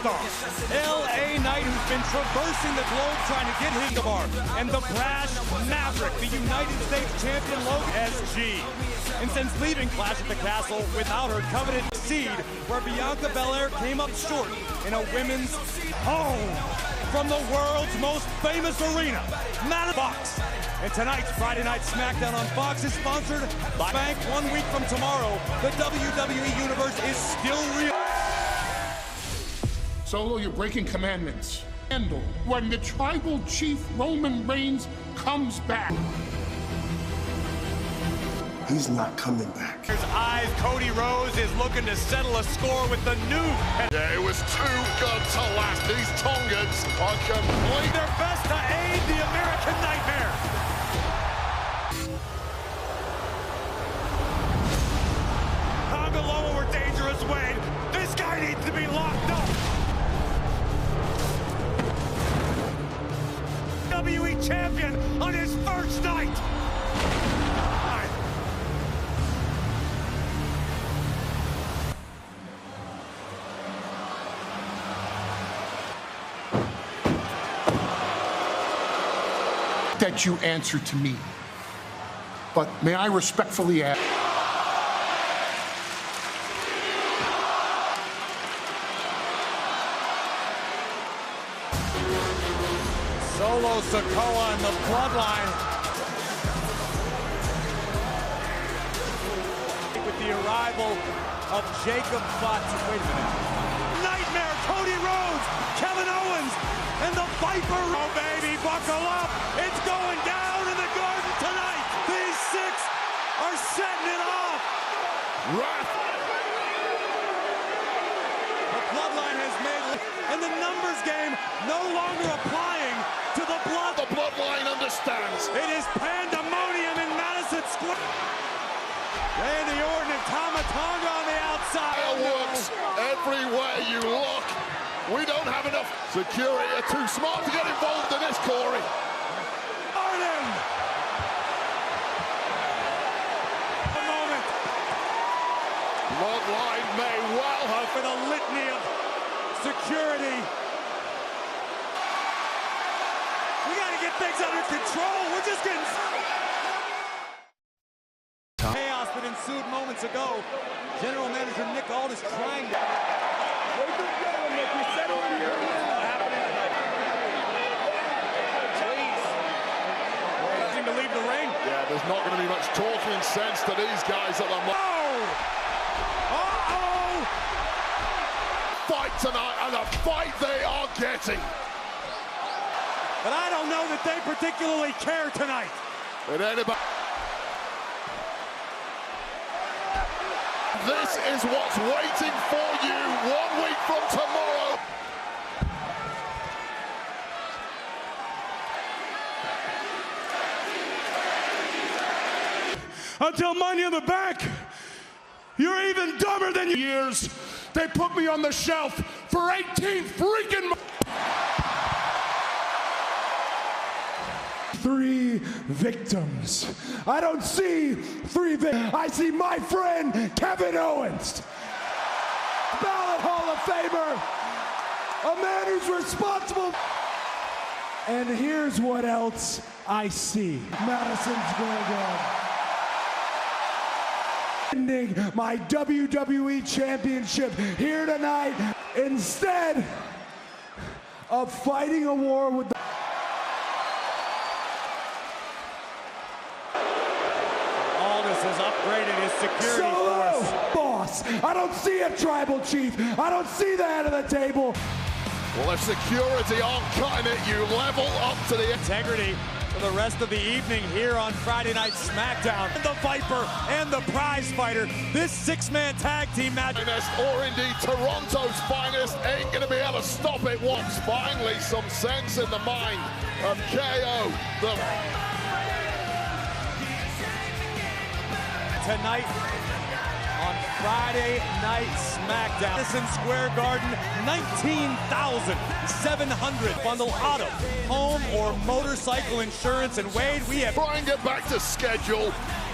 LA Knight, who's been traversing the globe trying to get his bar, and the brash Maverick, the United States champion Logan SG. And since leaving Clash at the Castle without her coveted seed, where Bianca Belair came up short in a women's home from the world's most famous arena, Fox. And tonight's Friday Night SmackDown on Fox is sponsored by Bank. 1 week from tomorrow, the WWE Universe is still real. Solo, you're breaking commandments. Handle when the tribal chief Roman Reigns comes back. He's not coming back. His eyes, Cody Rhodes is looking to settle a score with the new. Yeah, it was too good to last. These Tongans are complete. Their best to aid the American Nightmare. Tonga Loa or Dangerous Wade. This guy needs to be locked up. WWE champion on his first night. That you answer to me. But may I respectfully ask? Solo Sikoa and the Bloodline. With the arrival of Jacob Fatu. Wait a minute. Nightmare, Cody Rhodes, Kevin Owens, and the Viper. Oh, baby, buckle up. It's going down in the Garden tonight. These six are setting it off. Wrath. The Bloodline has made, and the numbers game no longer applying to the Blood. The Bloodline understands. It is pandemonium in Madison Square. Randy Orton and Tama Tonga on the outside. Fireworks everywhere you look. We don't have enough security. Are too smart to get involved in this, Corey. Orton. A moment. Bloodline may well have For the litany of security. We got to get things under control. We're just getting... Chaos that ensued moments ago. General Manager Nick Aldis trying to... to leave the ring. Yeah, there's not going to be much talking sense to these guys at the moment. Uh-oh! Fight tonight, and a fight they are getting. But I don't know that they particularly care tonight. With anybody. This is what's waiting for you 1 week from tomorrow. Until Money in the Bank, you're even dumber than years. They put me on the shelf for 18 freaking months. 3 victims. I don't see 3 victims. I see my friend Kevin Owens, Ballot Hall of Famer, a man who's responsible. And here's what else I see. Madison Square Garden. Ending my WWE Championship here tonight instead of fighting a war with the Aldis has upgraded his security force. Boss, I don't see a tribal chief. I don't see the head of the table. Well, if security aren't cutting it, you level up to the Integrity for the rest of the evening here on Friday Night SmackDown. The Viper and the prize fighter. This 6-man tag team match. Or indeed Toronto's finest ain't going to be able to stop it once. Finally, some sense in the mind of KO. Tonight on Friday Night SmackDown. Madison Square Garden, 19,700. Bundle auto, home, or motorcycle insurance. And Wade, we have... Try and get back to schedule.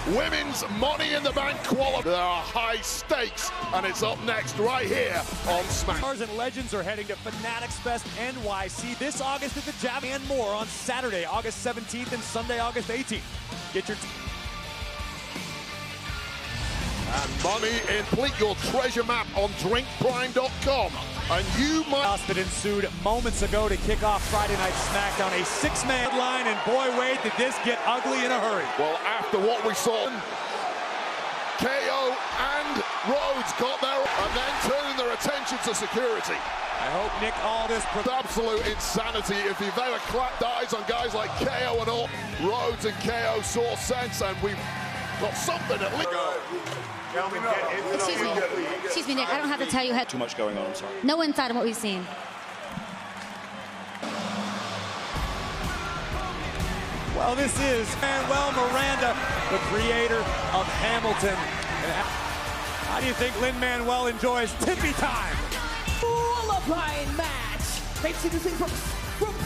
Women's Money in the Bank quality. There are high stakes, and it's up next right here on SmackDown. Stars and legends are heading to Fanatics Fest NYC this August at the Jam and more on Saturday, August 17th and Sunday, August 18th. Get your and money in. Complete your treasure map on drinkprime.com. And you might... that ensued moments ago to kick off Friday Night SmackDown. A six-man line, and boy, wait, did this get ugly in a hurry. Well, after what we saw, KO and Rhodes got there and then turning their attention to security. I hope Nick Aldis... Absolute insanity. If you've ever clapped eyes on guys like KO and all, Rhodes and KO saw sense, and we've got something at least. Excuse me, Nick, I don't have to tell you. Too much going on, I'm sorry. No insight on what we've seen. Well, this is Manuel Miranda, the creator of Hamilton. How do you think Lin-Manuel enjoys Tippy time? Qualifying match. Makes you this thing from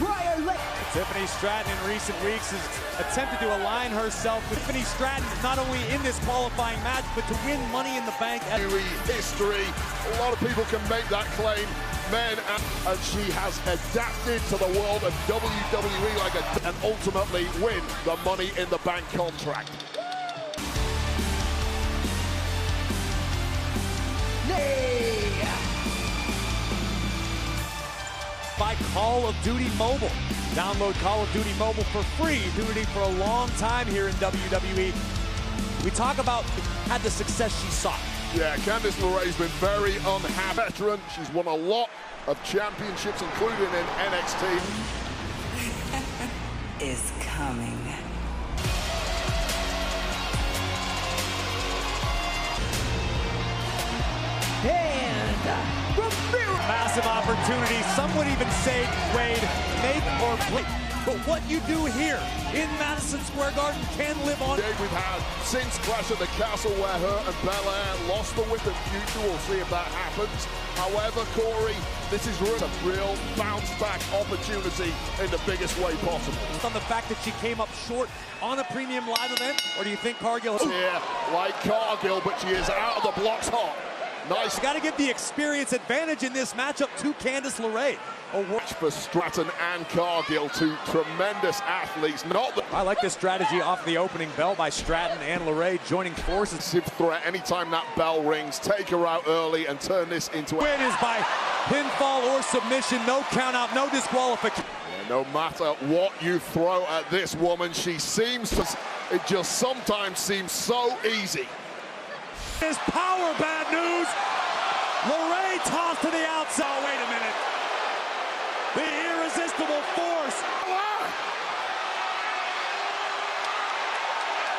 prior leg. Tiffany Stratton in recent weeks has attempted to align herself with Tiffany Stratton, not only in this qualifying match, but to win Money in the Bank. History. A lot of people can make that claim. Men, and she has adapted to the world of WWE and ultimately win the Money in the Bank contract. By Call of Duty Mobile. Download Call of Duty Mobile for free. Duty for a long time here in WWE. We talk about had the success she sought. Yeah, Candice LeRae's been very unhappy. Veteran. She's won a lot of championships, including in NXT. Is coming. And Massive opportunity. Some would even say, Wade, make or break. But what you do here in Madison Square Garden can live on. We've had since Clash at the Castle where her and Belair lost the whip in future. We'll see if that happens. However, Corey, this is a real bounce-back opportunity in the biggest way possible. On the fact that she came up short on a premium live event, or do you think Cargill... Yeah, like Cargill, but she is out of the blocks hot. Nice. Got to give the experience advantage in this matchup to Candice LeRae. Watch for Stratton and Cargill, two tremendous athletes. I like this strategy off the opening bell by Stratton and LeRae joining forces. Threat anytime that bell rings, take her out early and turn this into a win is by pinfall or submission, no count out, no disqualification. Yeah, no matter what you throw at this woman, she seems to, it just sometimes seems so easy. Is power bad news. LeRae tossed to the outside. Oh, wait a minute. The irresistible force.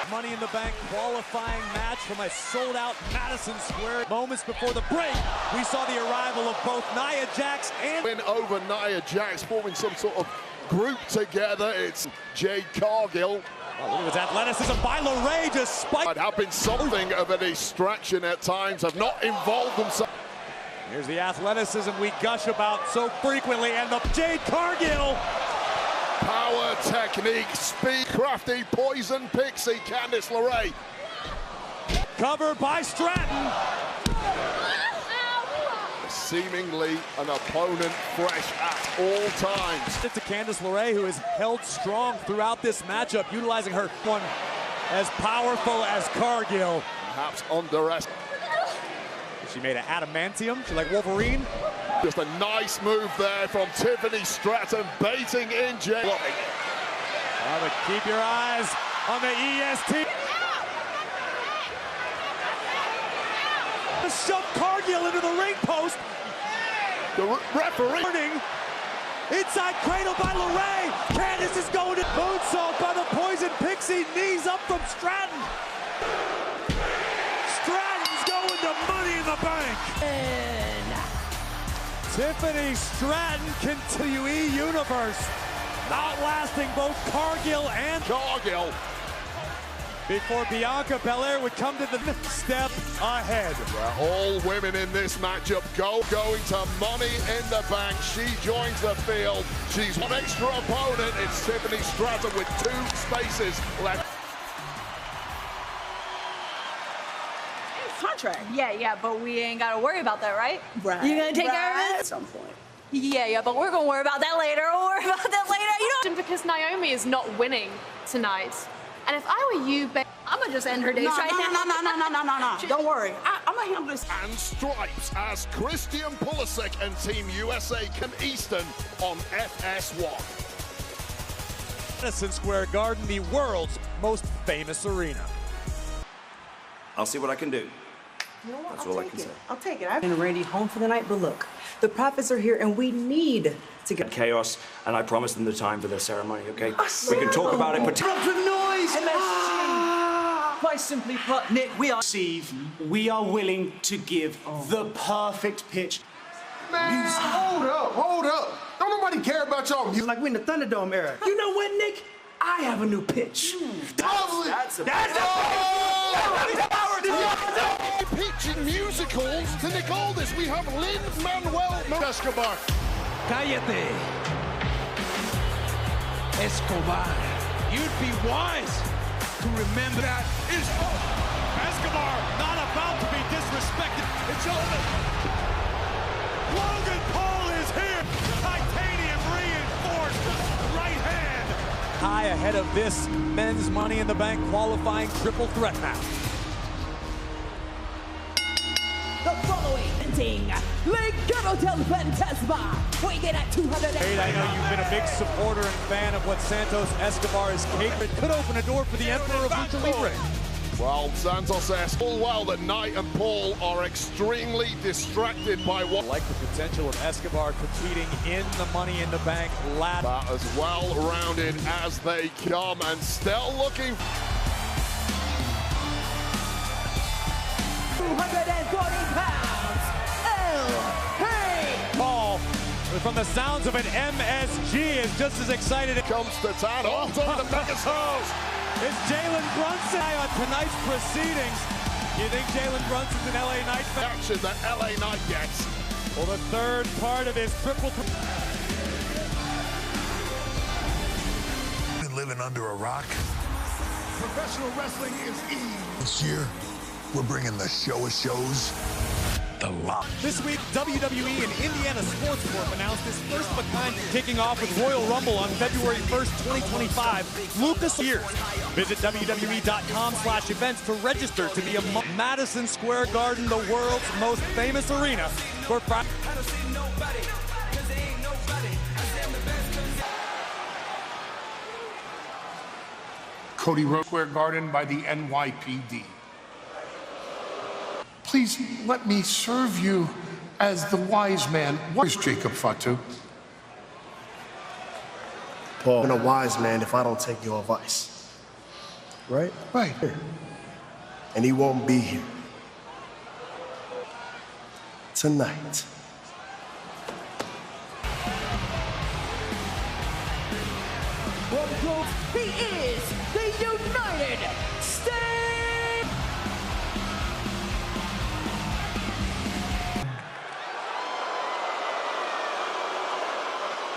Money in the Bank qualifying match from a sold-out Madison Square. Moments before the break, we saw the arrival of both Nia Jax and... Win over Nia Jax, forming some sort of group together. It's Jade Cargill. Oh, look at his athleticism by LeRae, just spiked. Have been something of a distraction at times, have not involved themselves. Here's the athleticism we gush about so frequently, and the Jade Cargill. Power, technique, speed, crafty, poison pixie, Candice LeRae. Covered by Stratton. Seemingly an opponent fresh at all times. It's to Candice LeRae, who has held strong throughout this matchup, utilizing her one as powerful as Cargill. Perhaps underestimated. She made an adamantium. She's like Wolverine. Just a nice move there from Tiffany Stratton, baiting in Jay. But keep your eyes on the EST. Shove Cargill into the ring post. The referee. Inside cradle by LeRae. Candice is going to moonsault by the poison pixie. Knees up from Stratton. Stratton's going to Money in the Bank. Tiffany Stratton, WWE Universe, outlasting both Cargill and Cargill. Before Bianca Belair would come to the step ahead. Well, all women in this matchup going to Money in the Bank. She joins the field. She's one extra opponent. It's Tiffany Stratton with 2 spaces left. contract. Yeah, but we ain't got to worry about that, right? Right. You gonna take care of it? At some point. Yeah, but we're gonna worry about that later. We'll worry about that later. Because Naomi is not winning tonight. And if I were you, I'm gonna just end her days right now. No. Don't worry. I'm gonna handle this. And stripes as Christian Pulisic and Team USA come Eastern on FS1. Madison Square Garden, the world's most famous arena. I'll see what I can do. You know what? That's I'll all I take can it. say. I'll take it. I've been Randy home for the night, but look, the prophets are here and we need to get Chaos, and I promised them the time for their ceremony, okay? We can talk about it, but... noise! MSG. Quite simply put, Nick, we are willing to give the perfect pitch. Man, hold up. Don't nobody care about y'all music. Like we in the Thunderdome era. You know what, Nick? I have a new pitch. Pitching musicals to Nick Aldis. We have Lin-Manuel Escobar. Cállate. Escobar. You'd be wise to remember that is Escobar not about to be disrespected. It's over. Logan Paul is here. Titanium reinforced right hand. High ahead of this men's Money in the Bank qualifying triple threat match. the following ending. Legado del Fantasma, weighing at 208. I know you've been a big supporter and fan of what Santos Escobar is capable. It could open a door for the Emperor of Lucha Libre. Well, Santos says full well that Knight and Paul are extremely distracted by what... I like the potential of Escobar competing in the Money in the Bank ladder. About as well-rounded as they come, and still looking... 240 pounds, El Paul, from the sounds of it, MSG is just as excited. It comes to town, off to the Megastars. It's Jalen Brunson on tonight's proceedings. You think Jalen Brunson's an LA Knight fan? Action that LA Knight gets. Well, the third part of his triple threat. Been living under a rock. Professional wrestling is easy. This year, we're bringing the show of shows. The lot. This week, WWE and Indiana Sports Corp announced its first of a kind, kicking off with Royal Rumble on February 1st, 2025. Lucas Years. Visit WWE.com/events to register to be a Madison Square Garden, the world's most famous arena for Friday. Cody Rhodes Square Garden by the NYPD. Please let me serve you as the wise man. What is Jacob Fatu? Paul, I'm a wise man if I don't take your advice. Right? Right. And he won't be here. Tonight. He is the United States.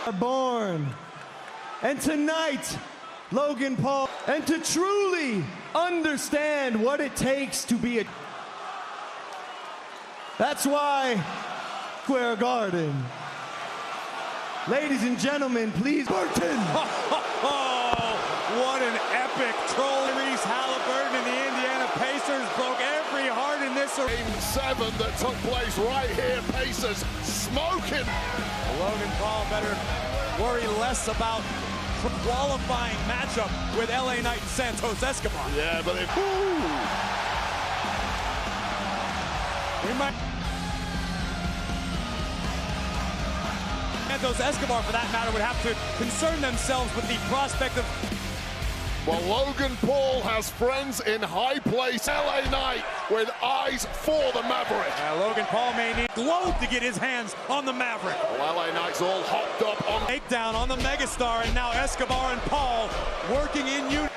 Are born. And tonight, Logan Paul, and to truly understand what it takes to be a... That's why Square Garden. Ladies and gentlemen, please, Burton. What an epic troll. Reese Halliburton and the Indiana Pacers broke every heart in this arena. Game 7 that took place right here. Pacers smoking. Logan Paul better worry less about the qualifying matchup with LA Knight and Santos Escobar. Yeah, but if... We might... Santos Escobar, for that matter, would have to concern themselves with the prospect of... Well, Logan Paul has friends in high place. LA Knight with eyes for the Maverick. Logan Paul may need globe to get his hands on the Maverick. Well, LA Knight's all hopped up on... Takedown on the Megastar, and now Escobar and Paul working in unison.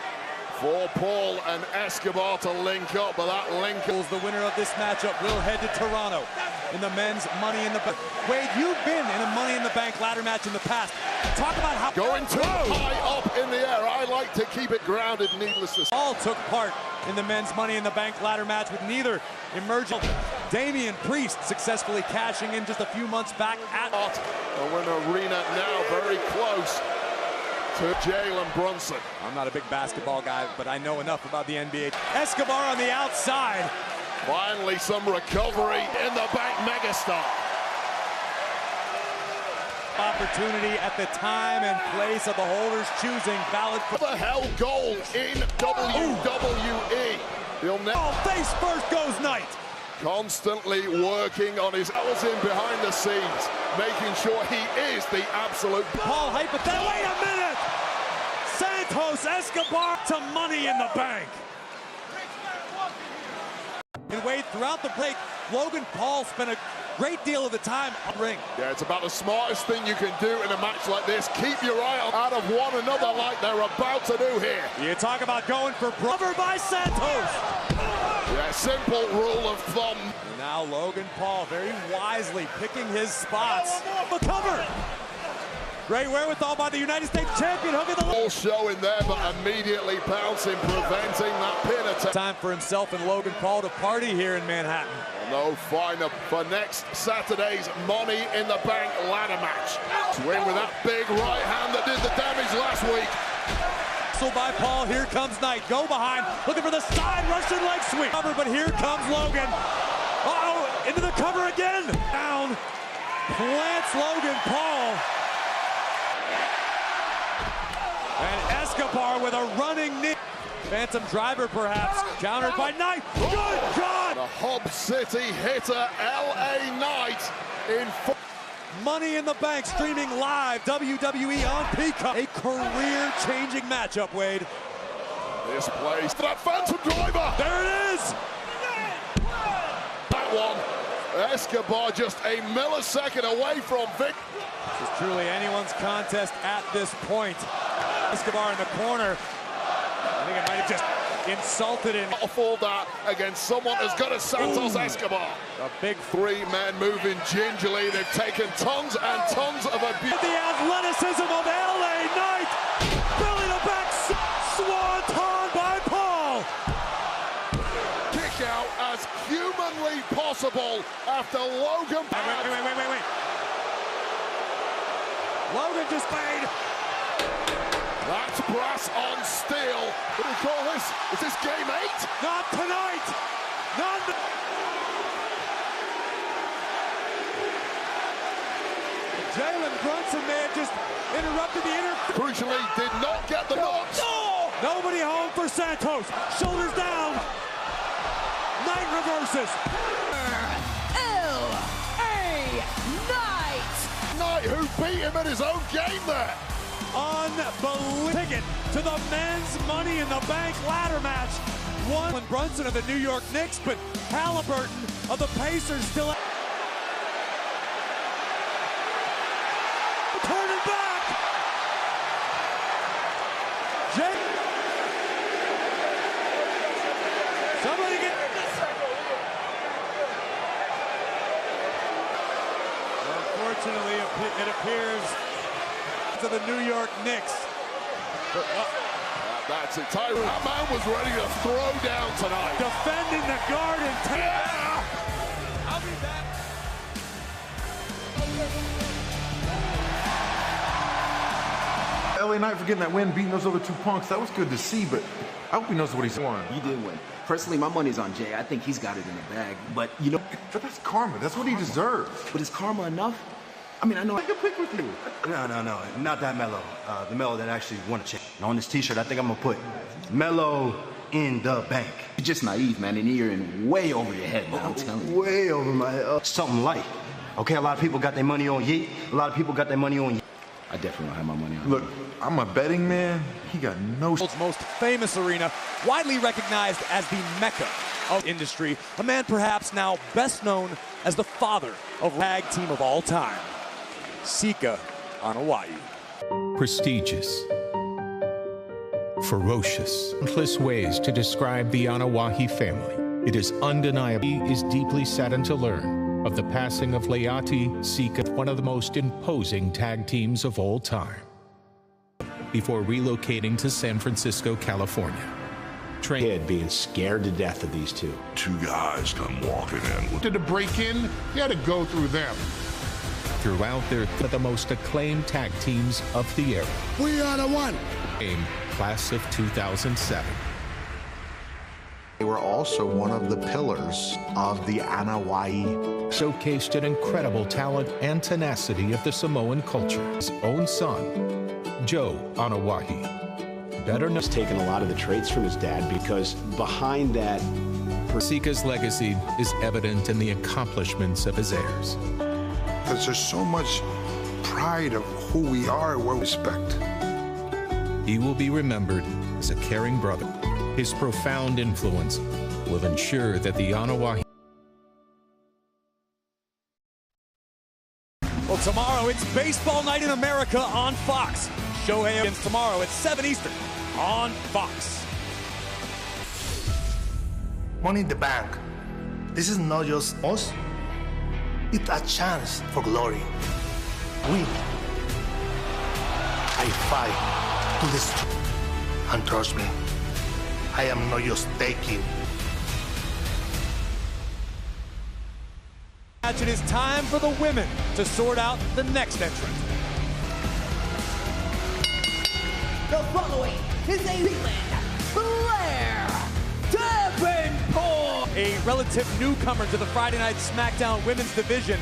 For Paul and Escobar to link up, but that link up. The winner of this matchup will head to Toronto in the men's Money in the Bank. Wade, you've been in a Money in the Bank ladder match in the past. Talk about how going too high up in the air. I like to keep it grounded, needless to say. All took part in the men's Money in the Bank ladder match with neither emerging. Damian Priest successfully cashing in just a few months back at we're in an arena now very close to Jalen Brunson. I'm not a big basketball guy, but I know enough about the NBA. Escobar on the outside. Finally some recovery in the Bank megastar. Opportunity at the time and place of the holders choosing valid for the hell gold in WWE. Face first goes Knight. Constantly working on his hours in behind the scenes, making sure he is the absolute. Paul hypothetical. Wait a minute! Santos Escobar to Money in the Bank. And Wade, throughout the break, Logan Paul spent a great deal of the time on the ring. Yeah, it's about the smartest thing you can do in a match like this. Keep your eye out of one another like they're about to do here. You talk about going for cover by Santos. Yeah, simple rule of thumb. And now Logan Paul very wisely picking his spots. The cover. Great wherewithal by the United States champion. Hook at the ball showing there, but immediately pouncing, preventing that pin attack. Time for himself and Logan Paul to party here in Manhattan. No final for next Saturday's Money in the Bank ladder match. Swing with that big right hand that did the damage last week. So by Paul, here comes Knight. Go behind, looking for the side Russian leg sweep. But here comes Logan. Uh-oh, into the cover again. Down, plants Logan Paul. And Escobar with a running knee. Phantom driver perhaps, countered by Knight. Good God! The Hub City hitter, L.A. Knight in Money in the Bank streaming live, WWE on Peacock. A career-changing matchup, Wade. This place, that Phantom driver! There it is! That one, Escobar just a millisecond away from victory. This is truly anyone's contest at this point. Escobar in the corner. I think it might have just insulted him. Fall that against someone as good as Santos Escobar. A big three men moving gingerly. They've taken tons and tons of abuse. The athleticism of L.A. Knight. Belly to back swanton by Paul. Kick out as humanly possible after Logan. Wait. Logan just made. That's brass on steel. What do you call this? Is this game 8? Not tonight! Jalen Brunson may have just interrupted the Crucially, did not get the knocks. No! Nobody home for Santos. Shoulders down. Knight reverses. L.A. Knight! Knight who beat him at his own game there. Unbelievable. Ticket to the men's Money in the Bank ladder match. One Brunson of the New York Knicks, but Halliburton of the Pacers still turning back. Somebody get. Unfortunately, it appears to the New York Knicks. That's it. That man was ready to throw down tonight. Defending the guard and I'll be back. LA Knight for getting that win, beating those other two punks. That was good to see, but I hope he knows what he's won. He did win. Personally, my money's on Jay. I think he's got it in the bag. But, you know... But that's karma. That's what he deserves. But is karma enough? I mean, I know I can pick with you. No. Not that Melo. The Melo that actually won a check. On this t-shirt, I think I'm going to put Melo in the bank. You're just naive, man, and you're in way over your head, man. I'm telling you. Way over my head. Something light. Okay, a lot of people got their money on Yeet. A lot of people got their money on Yeet. I definitely don't have my money on Look, I'm a betting man. He got no... Most famous arena, widely recognized as the Mecca of the industry. A man perhaps now best known as the father of tag team of all time. Sika on Hawaii. Prestigious. ferocious, countless ways to describe the Anoa'i family. It is undeniable. He is deeply saddened to learn of the passing of Leati Sika, one of the most imposing tag teams of all time, before relocating to San Francisco, California. Kid being scared to death of these two. Two guys come walking in. Did a break in? He had to go through them. Throughout their the most acclaimed tag teams of the era. We are the one. Class of 2007. They were also one of the pillars of the Anoa'i. Showcased an incredible talent and tenacity of the Samoan culture. His own son, Joe Anoa'i, better known, has taken a lot of the traits from his dad, because behind that, Sika's legacy is evident in the accomplishments of his heirs. Because there's so much pride of who we are, what we respect. He will be remembered as a caring brother. His profound influence will ensure that the Anoa'i. Well, tomorrow it's Baseball Night in America on Fox. Shohei against tomorrow at 7 Eastern on Fox. Money in the Bank. This is not just us. It's a chance for glory. I fight to destroy. And trust me, I am not just taking. It is time for the women to sort out the next entrant. The following is a Blair Davenport. A relative newcomer to the Friday Night SmackDown Women's Division.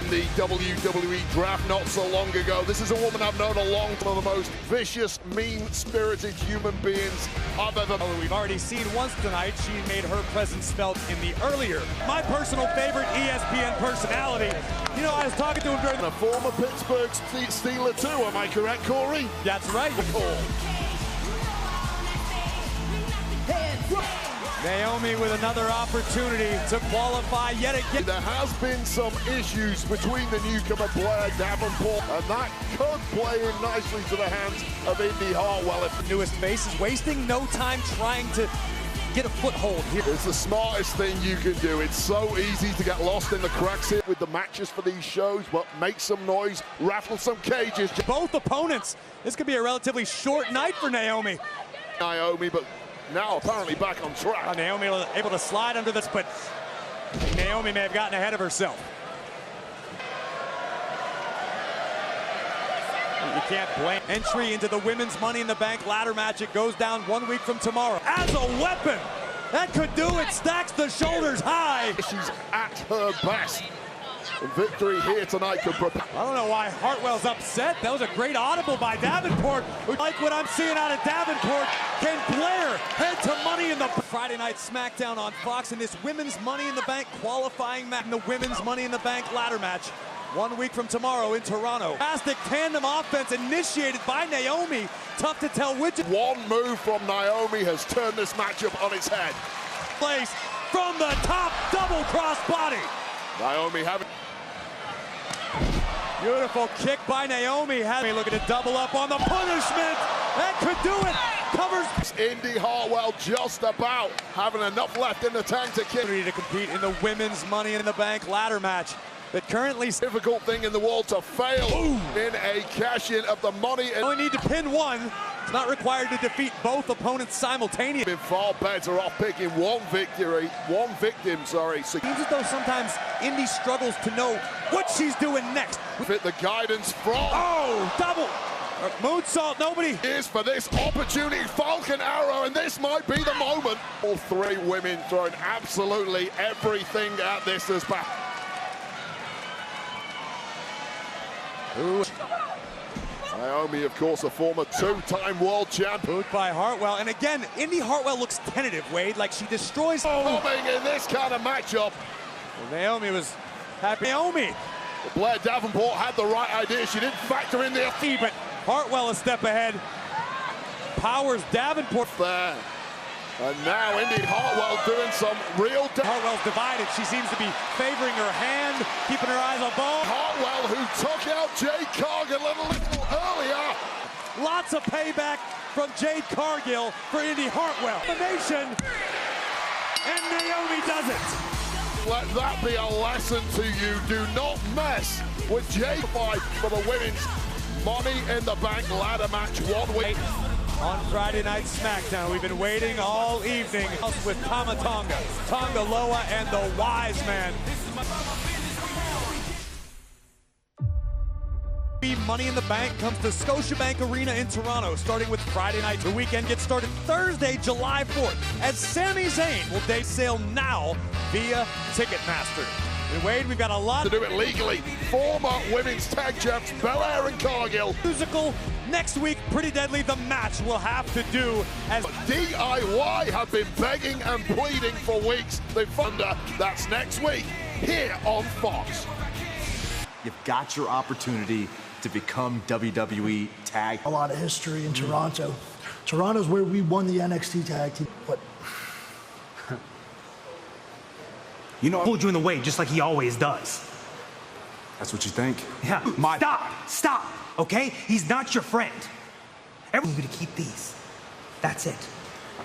The WWE draft not so long ago. This is a woman I've known a long time, one of the most vicious, mean-spirited human beings I've ever known. We've already seen once tonight, she made her presence felt in the earlier. My personal favorite ESPN personality. You know, I was talking to him during a former Pittsburgh Steeler too, am I correct, Corey? That's right. Naomi with another opportunity to qualify yet again. There has been some issues between the newcomer Blair Davenport, and that could play in nicely to the hands of Indy Hartwell. If the newest face is wasting no time trying to get a foothold here. It's the smartest thing you can do. It's so easy to get lost in the cracks here with the matches for these shows, but make some noise, rattle some cages. Both opponents. This could be a relatively short night for Naomi. But now apparently back on track. Naomi able to slide under this, but Naomi may have gotten ahead of herself. You can't blame. Entry into the women's Money in the Bank ladder match. It goes down 1 week from tomorrow. As a weapon, that could do it. Stacks the shoulders high. She's at her best. Victory here tonight could prepare. I don't know why Hartwell's upset. That was a great audible by Davenport. Like what I'm seeing out of Davenport. Can Blair head to Money in the Friday Night SmackDown on Fox in this women's Money in the Bank qualifying match, the women's Money in the Bank ladder match 1 week from tomorrow in Toronto. Fantastic tandem offense initiated by Naomi. Tough to tell which. One move from Naomi has turned this matchup on its head. Place from the top, double cross body. Naomi having. Beautiful kick by Naomi. Looking to double up on the punishment. That could do it. Covers. Indy Hartwell just about having enough left in the tank to kick. To compete in the women's Money in the Bank ladder match. That currently difficult thing in the world to fail in a cash-in of the money. Only need to pin one. It's not required to defeat both opponents simultaneously. Been far better off picking one victim. Sorry. Seems as though sometimes Indy struggles to know what she's doing next. Fit the guidance from. Oh, double. Moonsault, nobody. Is for this opportunity, Falcon Arrow, and this might be the moment. All three women throwing absolutely everything at this as back. Naomi, of course, a former two-time world champ. Booed by Hartwell, and again, Indy Hartwell looks tentative, Wade, like she destroys. Coming in this kind of matchup. Well, Naomi was happy. Naomi. Blair Davenport had the right idea. She didn't factor in the fee, but Hartwell a step ahead. Powers Davenport there. And now Indy Hartwell doing some real Hartwell's divided. She seems to be favoring her hand, keeping her eyes on ball. Hartwell, who took out Jade Cargill a little earlier. Lots Lots of payback from Jade Cargill for Indy Hartwell. Elimination, and Naomi does it. Let that be a lesson to you. Do not mess with Jade fight for the women's Money in the Bank ladder match 1 week. On Friday Night SmackDown, we've been waiting all evening with Tama Tonga, Tonga Loa, and the Wise Man. Money in the Bank comes to Scotiabank Arena in Toronto, starting with Friday night. The weekend gets started Thursday, July 4th, as Sami Zayn will day sale now via Ticketmaster. And Wade, we've got a lot to do it legally. Former women's tag champs Belair and Cargill. Musical next week, Pretty Deadly. The match will have to do as DIY have been begging and pleading for weeks. They thunder. That's next week here on Fox. You've got your opportunity to become WWE tag. A lot of history in Toronto. Toronto's where we won the NXT tag team. What? You know, I pulled you in the way just like he always does. That's what you think? Yeah. Stop, okay? He's not your friend. Everyone's gonna keep these. That's it.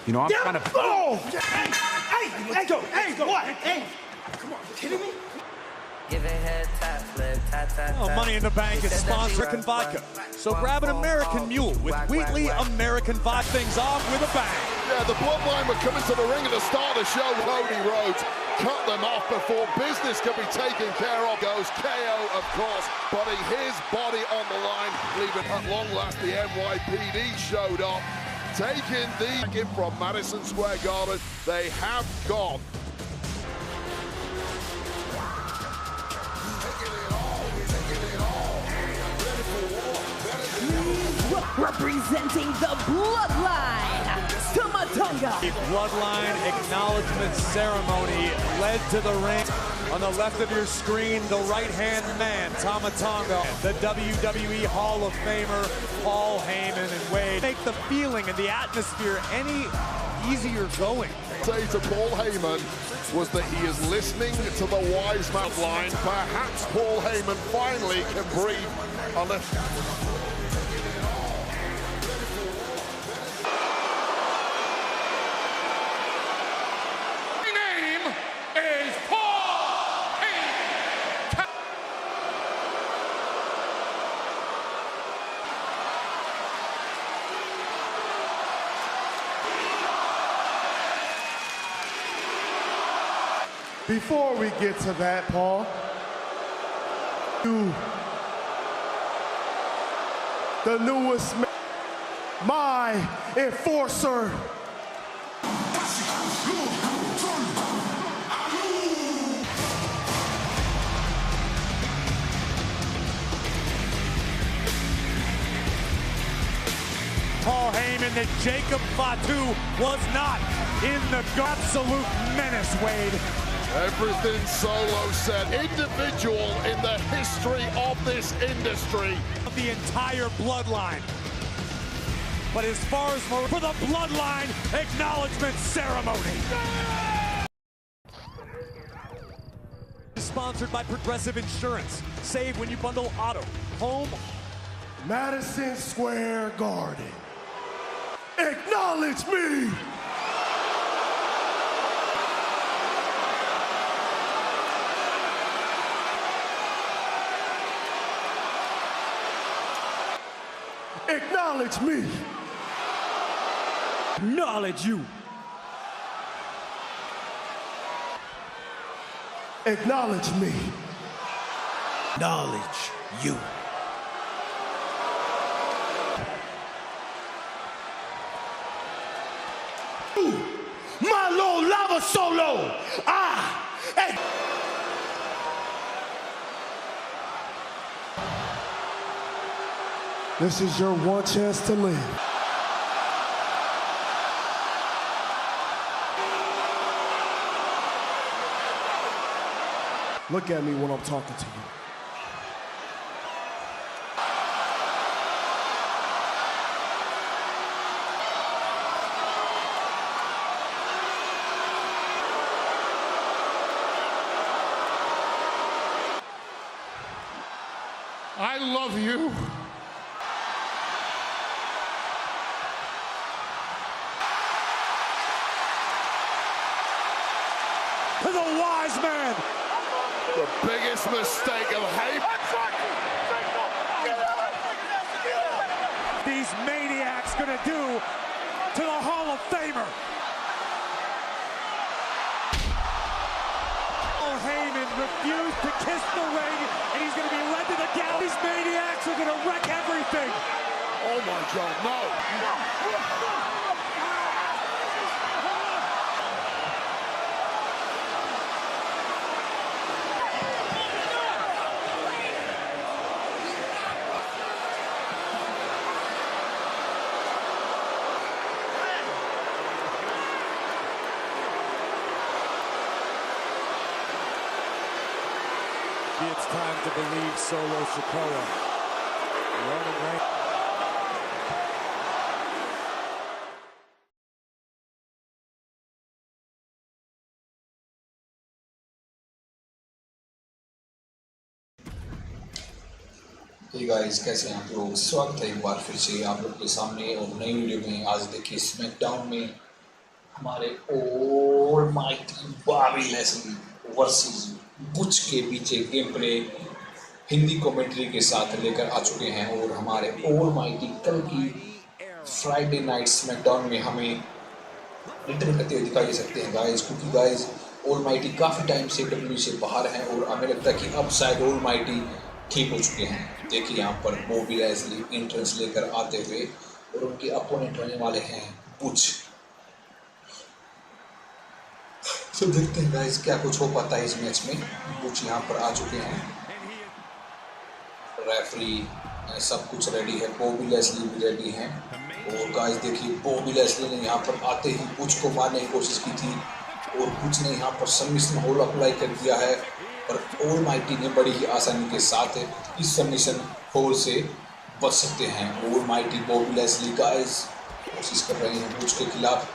You know, I'm kind of... Oh! Hey, go, what? Hey, come on, you kidding me? Give it head tap, flip, tap, tap, well, Money in the Bank is sponsored American Vodka. So grab an American Mule with Wheatley American Vodka. Things off with a bang. Yeah, the Bloodline were coming to the ring at the start of the show. Cody Rhodes cut them off before business could be taken care of. Goes KO, of course, putting his body on the line, leaving at long last the NYPD showed up, taking the in from Madison Square Garden. They have gone. Representing the Bloodline, Tama Tonga. The Bloodline acknowledgement ceremony led to the ring. On the left of your screen, the right-hand man, Tama Tonga, the WWE Hall of Famer, Paul Heyman, and Wade. Make the feeling and the atmosphere any easier going. Say to Paul Heyman was that he is listening to the Wise Man line. Perhaps Paul Heyman finally can breathe on the... Before we get to that, Paul, you, the newest man, my enforcer. Paul Heyman that Jacob Fatu was not in the absolute menace, Wade. Everything Solo said, individual in the history of this industry. The entire Bloodline. But as far as for the Bloodline acknowledgement ceremony. Sponsored by Progressive Insurance. Save when you bundle auto, home. Madison Square Garden. Acknowledge me! Acknowledge me. Acknowledge you. Acknowledge me. Acknowledge you. My Lord Lava Solo. This is your one chance to live. Look at me when I'm talking to you. I love you. man. The biggest mistake of These maniacs gonna do to the Hall of Famer. Heyman refused to kiss the ring, and he's going to be led to the gallows. These maniacs are going to wreck everything. Oh my God, no. It's time to believe Solo Sikoa. Roman Reigns. Hey guys, कैसे हैं आप लोग? स्वागत है एक बार फिर से आप लोग के सामने और नई वीडियो में। आज देखिए स्मैकडाउन में हमारे almighty Bobby Lashley versus Butch के पीछे गेम प्ले हिंदी कमेंट्री के साथ लेकर आ चुके हैं। और हमारे ऑलमाइटी कल की फ्राइडे नाइट स्मैकडाउन में हमें रिटर्न करते हुए दिखाई दे सकते हैं गाइस, क्योंकि गाइस ऑलमाइटी काफ़ी टाइम से डब्ल्यू से बाहर हैं और हमें लगता है कि अब शायद ऑलमाइटी ठीक हो चुके हैं। देखिए यहाँ पर बॉबी लेस्ली एंट्रेंस लेकर आते हुए और उनके अपोनेंट होने वाले हैं बुच। तो देखते हैं गाइस क्या कुछ हो पाता है इस मैच में। बुच यहाँ पर आ चुके हैं, रेफरी सब कुछ रेडी है, बॉबी लेस्ली भी रेडी हैं। और गाइस देखिए बॉबी लेस्ली ने यहाँ पर आते ही बुच को मारने की कोशिश की थी और बुच ने यहाँ पर सबमिशन होल्ड अप्लाई कर दिया है। और ऑलमाइटी ने बड़ी ही आसानी के साथ इस सबमिशन होल्ड से बच सकते हैं। ऑलमाइटी बॉबी लेस्ली गाइस कोशिश कर रहे हैं बुच के खिलाफ,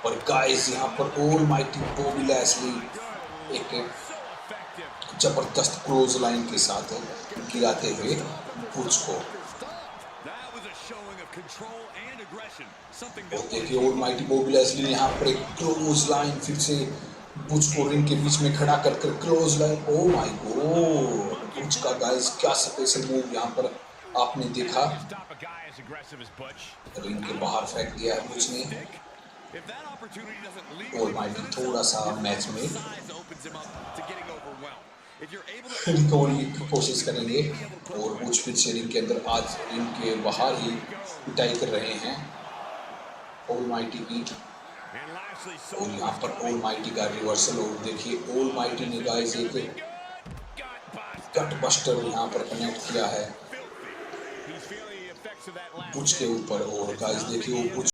और गाइस यहाँ पर ऑलमाइटी बॉबी लेस्ली एक जबरदस्त क्लोज लाइन के साथ गिराते हुए बुच को। और देखिए ऑलमाइटी बॉबी लेस्ली ने यहाँ पर एक क्लोज लाइन फिर से बुच को रिंग के बीच में खड़ा कर clothesline. Oh my god, Butch का गाइस क्या स्पेशल मूव यहाँ पर आपने देखा, रिंग के बाहर फेंक दिया है बुच ने। ऑलमाइटी थोड़ा सा मैच में रिकवरी की कोशिश करेंगे और बुच फिर से रिंग के अंदर, आज रिंग के बाहर ही पिटाई कर रहे हैं ऑलमाइटी की। और यहाँ पर ऑलमाइटी का रिवर्सल। और देखिए ऑलमाइटी ने गाइस एक कट बस्टर यहाँ पर कनेक्ट किया है बुच के ऊपर। और गाइस देखिए वो बुच